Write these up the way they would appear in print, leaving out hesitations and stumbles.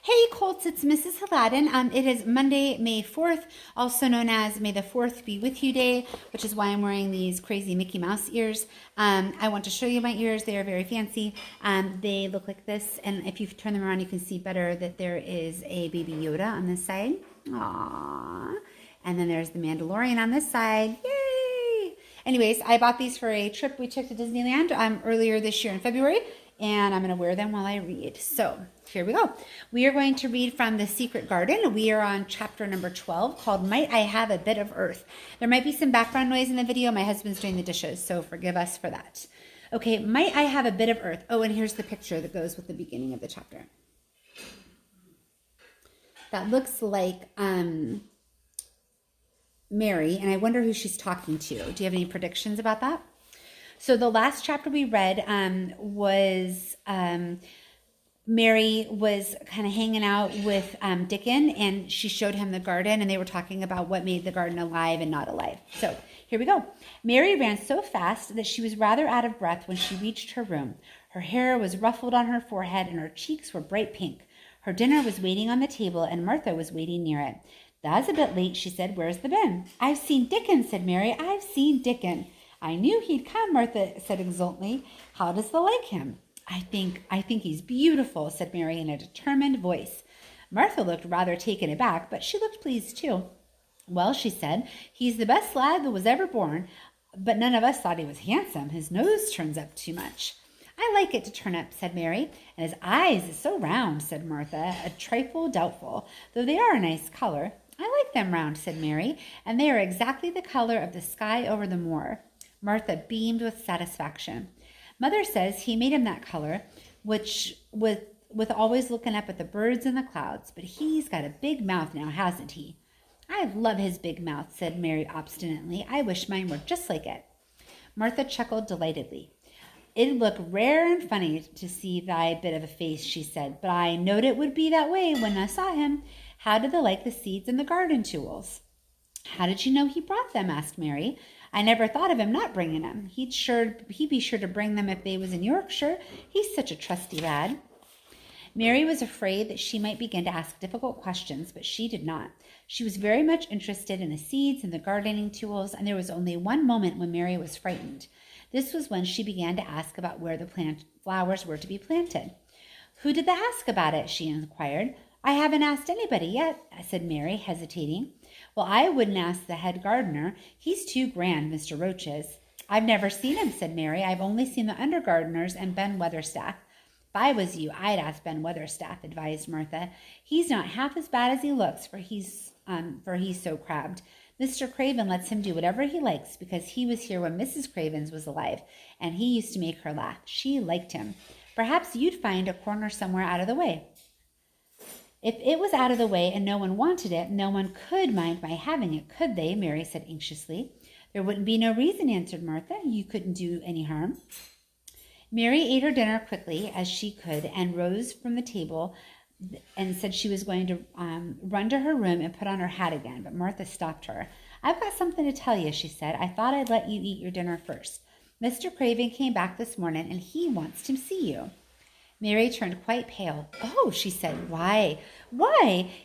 Hey Colts, it's Mrs. Hladun. It is Monday, May 4th, also known as May the 4th Be With You Day, which is why I'm wearing these crazy Mickey Mouse ears. I want to show you my ears. They are very fancy. They look like this, and if you turn them around, you can see better that there is a baby Yoda on this side. Aww. And then there's the Mandalorian on this side. Yay! Anyways, I bought these for a trip we took to Disneyland earlier this year in February, and I'm going to wear them while I read. So here we go. We are going to read from The Secret Garden. We are on chapter number 12 called Might I Have a Bit of Earth. There might be some background noise in the video. My husband's doing the dishes, so forgive us for that. Okay, might I have a bit of earth? Oh, and here's the picture that goes with the beginning of the chapter. That looks like Mary, and I wonder who she's talking to. Do you have any predictions about that? So the last chapter we read was Mary was kind of hanging out with Dickon, and she showed him the garden, and they were talking about what made the garden alive and not alive. So here we go. Mary ran so fast that she was rather out of breath when she reached her room. Her hair was ruffled on her forehead, and her cheeks were bright pink. Her dinner was waiting on the table, and Martha was waiting near it. "That's a bit late," she said. "Where's the bin?" "I've seen Dickon," said Mary. "I've seen Dickon." "I knew he'd come," Martha said exultantly. "How does the like him?" I think he's beautiful," said Mary in a determined voice. Martha looked rather taken aback, but she looked pleased too. "Well," she said, "he's the best lad that was ever born, but none of us thought he was handsome. His nose turns up too much." "I like it to turn up," said Mary. "And his eyes is so round," said Martha, a trifle doubtful, "though they are a nice color." "I like them round," said Mary, "and they are exactly the color of the sky over the moor." Martha beamed with satisfaction. "Mother says he made him that color, which with always looking up at the birds and the clouds. But he's got a big mouth now, hasn't he?" "I love his big mouth," said Mary obstinately. "I wish mine were just like it." Martha chuckled delightedly. "It'd look rare and funny to see thy bit of a face," she said, "but I knowed it would be that way when I saw him. How did they like the seeds and the garden tools?" "How did you know he brought them?" asked Mary. "I never thought of him not bringing them. He'd be sure to bring them if they was in Yorkshire. He's such a trusty lad." Mary was afraid that she might begin to ask difficult questions, but she did not. She was very much interested in the seeds and the gardening tools, and there was only one moment when Mary was frightened. This was when she began to ask about where the flowers were to be planted. "Who did they ask about it?" she inquired. "I haven't asked anybody yet," said Mary, hesitating. "Well, I wouldn't ask the head gardener. He's too grand, Mr. Roach is." "I've never seen him," said Mary. "I've only seen the under gardeners and Ben Weatherstaff." "If I was you, I'd ask Ben Weatherstaff," advised Martha. "He's not half as bad as he looks, for he's so crabbed. Mr. Craven lets him do whatever he likes because he was here when Mrs. Cravens was alive, and he used to make her laugh. She liked him. Perhaps you'd find a corner somewhere out of the way." "If it was out of the way and no one wanted it, no one could mind my having it, could they?" Mary said anxiously. "There wouldn't be no reason," answered Martha. "You couldn't do any harm." Mary ate her dinner quickly as she could and rose from the table and said she was going to run to her room and put on her hat again, but Martha stopped her. "I've got something to tell you," she said. "I thought I'd let you eat your dinner first. Mr. Craven came back this morning and he wants to see you." Mary turned quite pale. "Oh," she said. Why?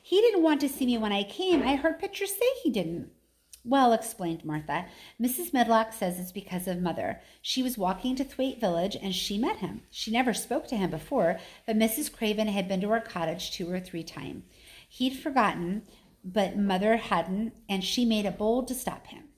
He didn't want to see me when I came. I heard Pitcher say he didn't." "Well," explained Martha, "Mrs. Medlock says it's because of Mother. She was walking to Thwaite Village and she met him. She never spoke to him before, but Mrs. Craven had been to her cottage 2 or 3 times. He'd forgotten, but Mother hadn't, and she made a bold to stop him.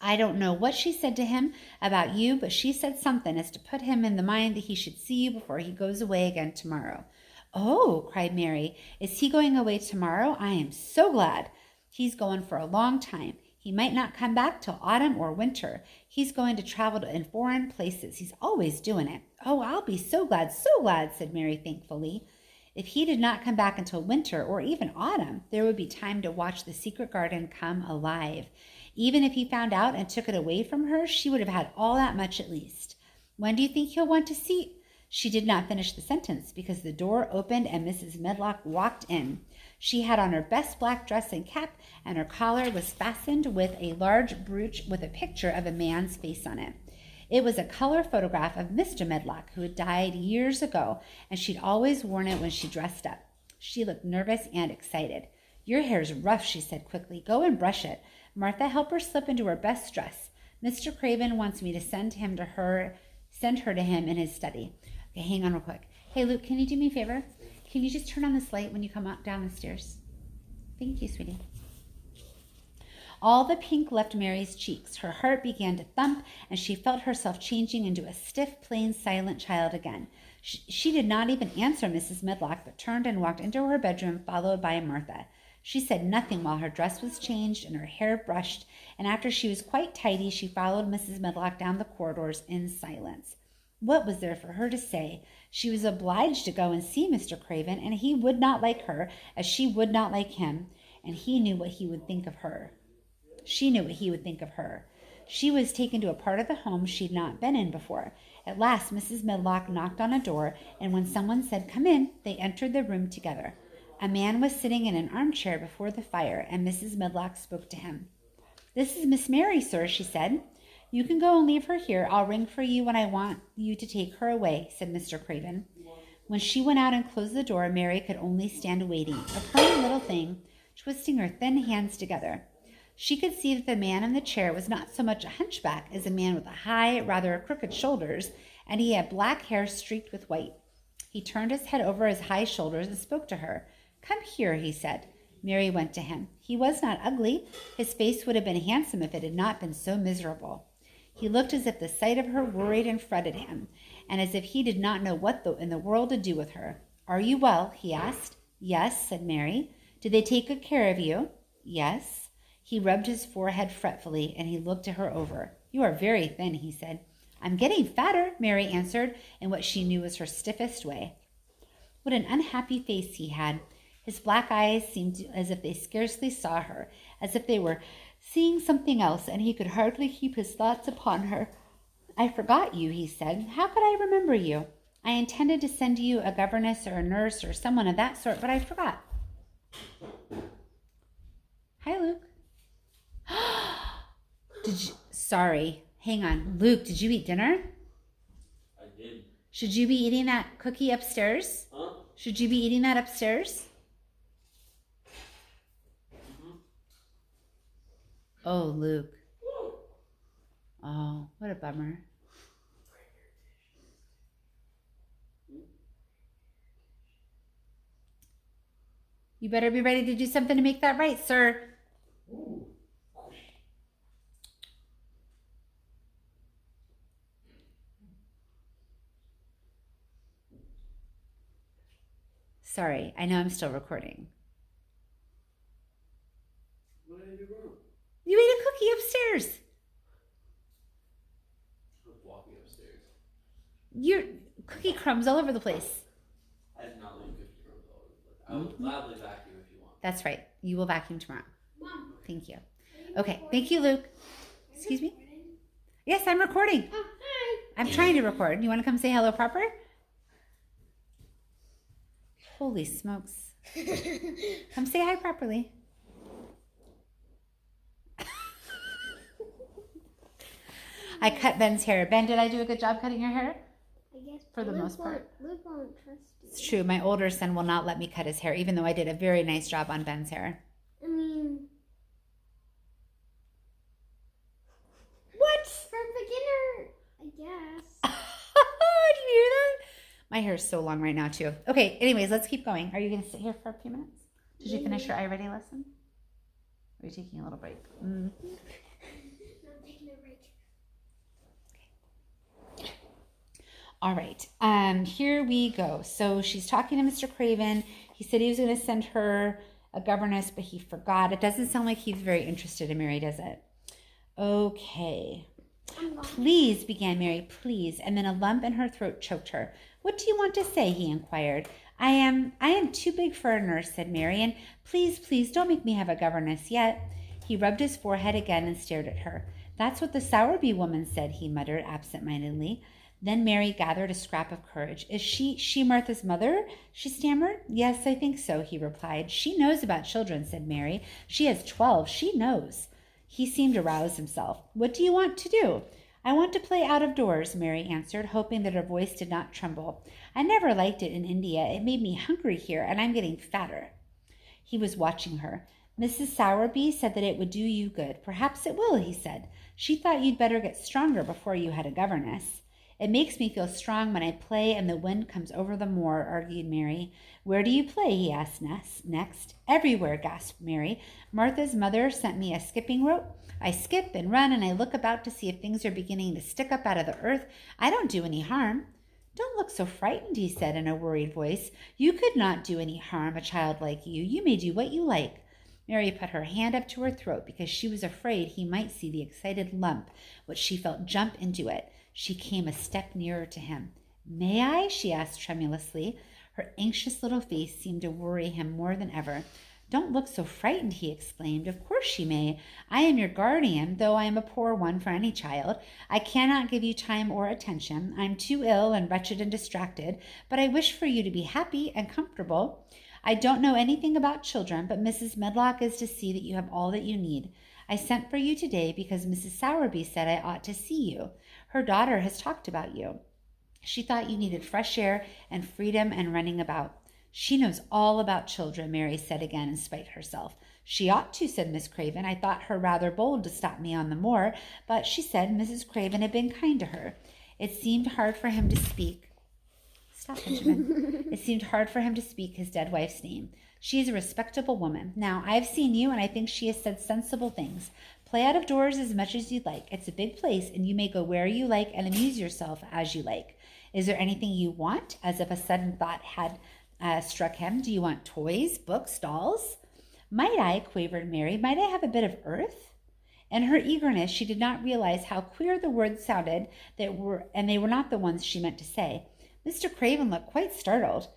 I don't know what she said to him about you, but she said something as to put him in the mind that he should see you before he goes away again tomorrow." "Oh," cried Mary, "is he going away tomorrow? I am so glad." "He's going for a long time. He might not come back till autumn or winter. He's going to travel in foreign places. He's always doing it." "Oh, I'll be so glad," said Mary thankfully. If he did not come back until winter or even autumn, there would be time to watch the secret garden come alive. Even if he found out and took it away from her, she would have had all that much at least. "When do you think he'll want to see—" She did not finish the sentence because the door opened and Mrs. Medlock walked in. She had on her best black dress and cap, and her collar was fastened with a large brooch with a picture of a man's face on it. It was a color photograph of Mr. Medlock, who had died years ago, and she'd always worn it when she dressed up. She looked nervous and excited. Your hair's rough, she said quickly. Go and brush it. Martha, help her slip into her best dress. Mr. Craven wants me to send her to him in his study. Okay, hang on real quick. Hey, Luke, can you do me a favor? Can you just turn on this light when you come up down the stairs? Thank you, sweetie. All the pink left Mary's cheeks. Her heart began to thump, and she felt herself changing into a stiff, plain, silent child again. She did not even answer Mrs. Medlock, but turned and walked into her bedroom, followed by Martha. She said nothing while her dress was changed and her hair brushed, and after she was quite tidy, she followed Mrs. Medlock down the corridors in silence. What was there for her to say? She was obliged to go and see Mr. Craven, and he would not like her as she would not like him, and he knew what he would think of her. She knew what he would think of her. She was taken to a part of the home she'd not been in before. At last, Mrs. Medlock knocked on a door, and when someone said, "Come in," they entered the room together. A man was sitting in an armchair before the fire, and Mrs. Medlock spoke to him. "This is Miss Mary, sir," she said. "You can go and leave her here. I'll ring for you when I want you to take her away," said Mr. Craven. When she went out and closed the door, Mary could only stand waiting, a plain little thing, twisting her thin hands together. She could see that the man in the chair was not so much a hunchback as a man with high, rather crooked shoulders, and he had black hair streaked with white. He turned his head over his high shoulders and spoke to her. "Come here," he said. Mary went to him. He was not ugly. His face would have been handsome if it had not been so miserable. He looked as if the sight of her worried and fretted him, and as if he did not know what in the world to do with her. "Are you well?" he asked. "Yes," said Mary. "Did they take good care of you?" "Yes." He rubbed his forehead fretfully, and he looked her over. "You are very thin," he said. "I'm getting fatter," Mary answered, in what she knew was her stiffest way. What an unhappy face he had. His black eyes seemed as if they scarcely saw her, as if they were seeing something else, and he could hardly keep his thoughts upon her. "I forgot you," he said. "How could I remember you? I intended to send you a governess or a nurse or someone of that sort, but I forgot." Hi, Luke. Sorry. Hang on. Luke, did you eat dinner? I did. Should you be eating that cookie upstairs? Huh? Should you be eating that upstairs? Mm-hmm. Oh, Luke. Oh, what a bummer. You better be ready to do something to make that right, sir. Ooh. Sorry, I know I'm still recording. What did I do wrong? You ate a cookie upstairs. I was walking upstairs. Your cookie crumbs all over the place. I did not leave cookie crumbs all over the place. I will gladly vacuum if you want. That's right. You will vacuum tomorrow. Mom, Thank you. Okay, thank you, Luke. Excuse me? Yes, I'm recording. oh, hi. I'm trying to record. You want to come say hello proper? Holy smokes. Come say hi properly. I cut Ben's hair. Ben, did I do a good job cutting your hair? I guess For the Luke most part. Luke won't trust you. It's true. My older son will not let me cut his hair, even though I did a very nice job on Ben's hair. I mean, What? for beginner, I guess. Did you hear that? My hair is so long right now, too. Okay, anyways, let's keep going. Are you going to sit here for a few minutes? Did you finish your iReady lesson? Or are you taking a little break? I'm taking a break. All right, here we go. So she's talking to Mr. Craven. He said he was going to send her a governess, but he forgot. It doesn't sound like he's very interested in Mary, does it? Okay. I'm gone. "Please," began Mary, "please," and then a lump in her throat choked her. "What do you want to say?" he inquired. I am too big for a nurse," said Mary, "and please, don't make me have a governess yet." He rubbed his forehead again and stared at her. "That's what the Sowerby woman said," he muttered absent-mindedly. Then Mary gathered a scrap of courage. "Is she Martha's mother?" she stammered. "Yes, I think so," he replied. "She knows about children," said Mary. "She has 12. She knows." He seemed to rouse himself. "What do you want to do?" I want to play out of doors, Mary answered, hoping that her voice did not tremble. I never liked it in India. It made me hungry here, and I'm getting fatter. He was watching her. Mrs. Sowerby said that it would do you good. Perhaps it will, he said. She thought you'd better get stronger before you had a governess. It makes me feel strong when I play and the wind comes over the moor, argued Mary. Where do you play? He asked next. Everywhere, gasped Mary. Martha's mother sent me a skipping rope. I skip and run and I look about to see if things are beginning to stick up out of the earth. I don't do any harm. Don't look so frightened, he said in a worried voice. You could not do any harm, a child like you. You may do what you like. Mary put her hand up to her throat because she was afraid he might see the excited lump, which she felt jump into it. She came a step nearer to him. May I? She asked tremulously. Her anxious little face seemed to worry him more than ever. Don't look so frightened, he exclaimed. Of course she may. I am your guardian, though I am a poor one for any child. I cannot give you time or attention. I am too ill and wretched and distracted, but I wish for you to be happy and comfortable. I don't know anything about children, but Mrs. Medlock is to see that you have all that you need. I sent for you today because Mrs. Sowerby said I ought to see you. Her daughter has talked about you. She thought you needed fresh air and freedom and running about. She knows all about children, Mary said again in spite of herself. She ought to, said Miss Craven. I thought her rather bold to stop me on the moor, but she said Mrs. Craven had been kind to her. It seemed hard for him to speak. Stop, Benjamin. It seemed hard for him to speak his dead wife's name. She is a respectable woman. Now, I have seen you, and I think she has said sensible things. Play out of doors as much as you'd like. It's a big place, and you may go where you like and amuse yourself as you like. Is there anything you want? As if a sudden thought had struck him. Do you want toys, books, dolls? Might I, quavered Mary, might I have a bit of earth? In her eagerness, she did not realize how queer the words sounded and they were not the ones she meant to say. Mr. Craven looked quite startled.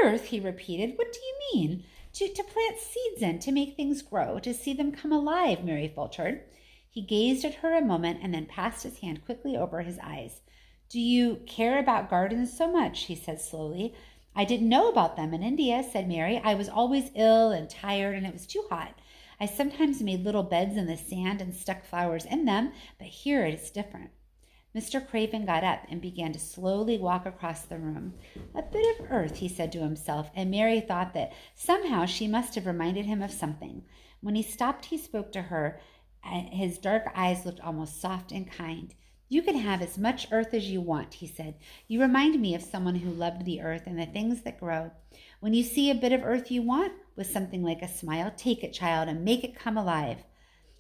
Earth, he repeated. What do you mean? To plant seeds in, to make things grow, to see them come alive, Mary faltered. He gazed at her a moment and then passed his hand quickly over his eyes. Do you care about gardens so much? He said slowly. I didn't know about them in India, said Mary. I was always ill and tired, and it was too hot. I sometimes made little beds in the sand and stuck flowers in them, but here it is different. Mr. Craven got up and began to slowly walk across the room. A bit of earth, he said to himself, and Mary thought that somehow she must have reminded him of something. When he stopped, he spoke to her. His dark eyes looked almost soft and kind. You can have as much earth as you want, he said. You remind me of someone who loved the earth and the things that grow. When you see a bit of earth you want, with something like a smile, take it, child, and make it come alive.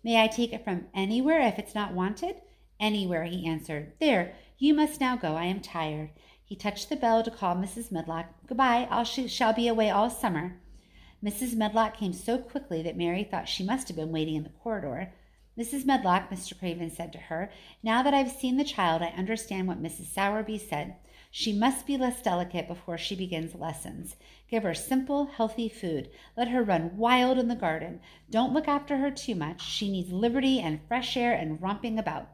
May I take it from anywhere if it's not wanted? Anywhere, he answered. There, you must now go. I am tired. He touched the bell to call Mrs. Medlock. Goodbye, shall be away all summer. Mrs. Medlock came so quickly that Mary thought she must have been waiting in the corridor. Mrs. Medlock, Mr. Craven said to her, now that I've seen the child, I understand what Mrs. Sowerby said. She must be less delicate before she begins lessons. Give her simple, healthy food. Let her run wild in the garden. Don't look after her too much. She needs liberty and fresh air and romping about.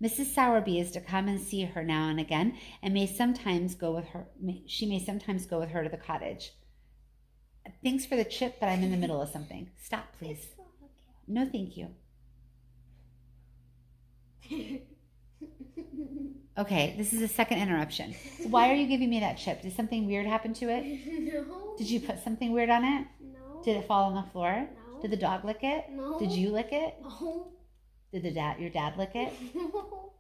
Mrs. Sowerby is to come and see her now and again, and may sometimes go with her. She may sometimes go with her to the cottage. Thanks for the chip, but I'm in the middle of something. Stop, please. No, thank you. Okay, this is a second interruption. Why are you giving me that chip? Did something weird happen to it? No. Did you put something weird on it? No. Did it fall on the floor? No. Did the dog lick it? No. Did you lick it? No. Did your dad lick it? No.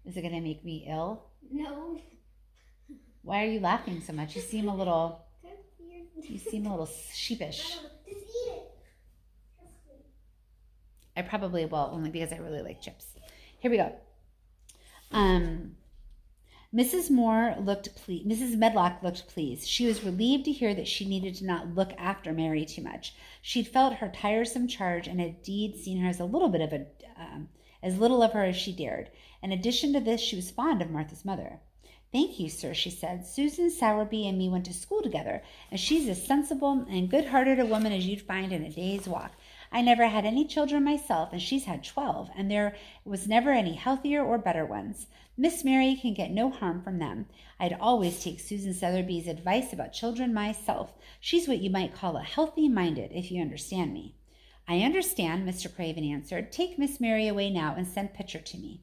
Is it going to make me ill? No. Why are you laughing so much? You seem a little sheepish. Just eat it. I probably will, only because I really like chips. Here we go. Mrs. Medlock looked pleased. She was relieved to hear that she needed to not look after Mary too much. She'd felt her tiresome charge and had indeed seen her as as little of her as she dared. In addition to this, she was fond of Martha's mother. Thank you, sir, she said. Susan Sowerby and me went to school together, and she's as sensible and good-hearted a woman as you'd find in a day's walk. I never had any children myself, and she's had 12, and there was never any healthier or better ones. Miss Mary can get no harm from them. I'd always take Susan Sowerby's advice about children myself. She's what you might call a healthy-minded, if you understand me. I understand, Mr. Craven answered. Take Miss Mary away now and send Pitcher to me.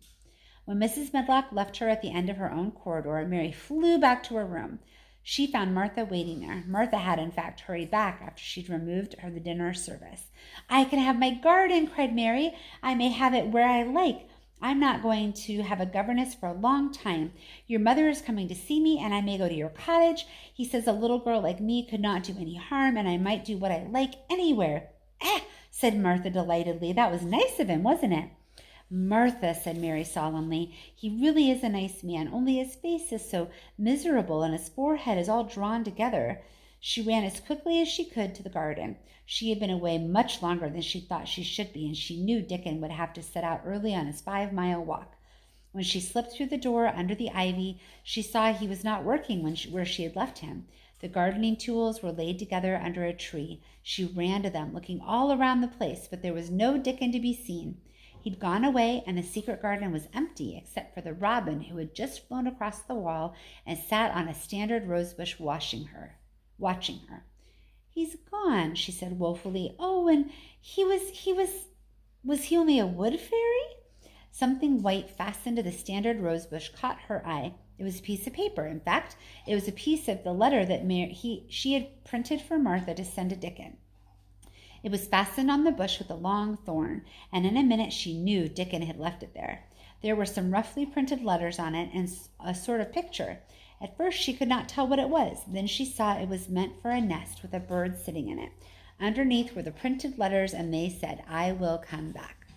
When Mrs. Medlock left her at the end of her own corridor, Mary flew back to her room. She found Martha waiting there. Martha had, in fact, hurried back after she'd removed her the dinner service. "I can have my garden," cried Mary. "I may have it where I like. I'm not going to have a governess for a long time. Your mother is coming to see me, and I may go to your cottage. He says a little girl like me could not do any harm, and I might do what I like anywhere." Said Martha delightedly. "That was nice of him, wasn't it?" "Martha," said Mary solemnly, "he really is a nice man, only his face is so miserable and his forehead is all drawn together." She ran as quickly as she could to the garden. She had been away much longer than she thought she should be, and she knew Dickon would have to set out early on his 5-mile walk. When she slipped through the door under the ivy, she saw he was not working where she had left him. The gardening tools were laid together under a tree. She ran to them, looking all around the place, but there was no Dickon to be seen. He'd gone away, and the secret garden was empty except for the robin who had just flown across the wall and sat on a standard rosebush watching her. "He's gone," she said woefully. "Oh, and was he only a wood fairy?" Something white fastened to the standard rosebush caught her eye. It was a piece of paper. In fact, it was a piece of the letter that she had printed for Martha to send to Dickon. It was fastened on the bush with a long thorn, and in a minute she knew Dickon had left it there. There were some roughly printed letters on it and a sort of picture. At first she could not tell what it was. Then she saw it was meant for a nest with a bird sitting in it. Underneath were the printed letters, and they said, "I will come back."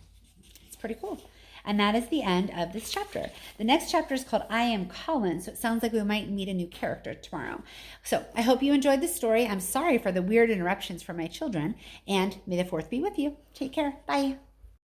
It's pretty cool. And that is the end of this chapter. The next chapter is called I Am Colin, so it sounds like we might meet a new character tomorrow. So I hope you enjoyed the story. I'm sorry for the weird interruptions from my children, and may the 4th be with you. Take care. Bye.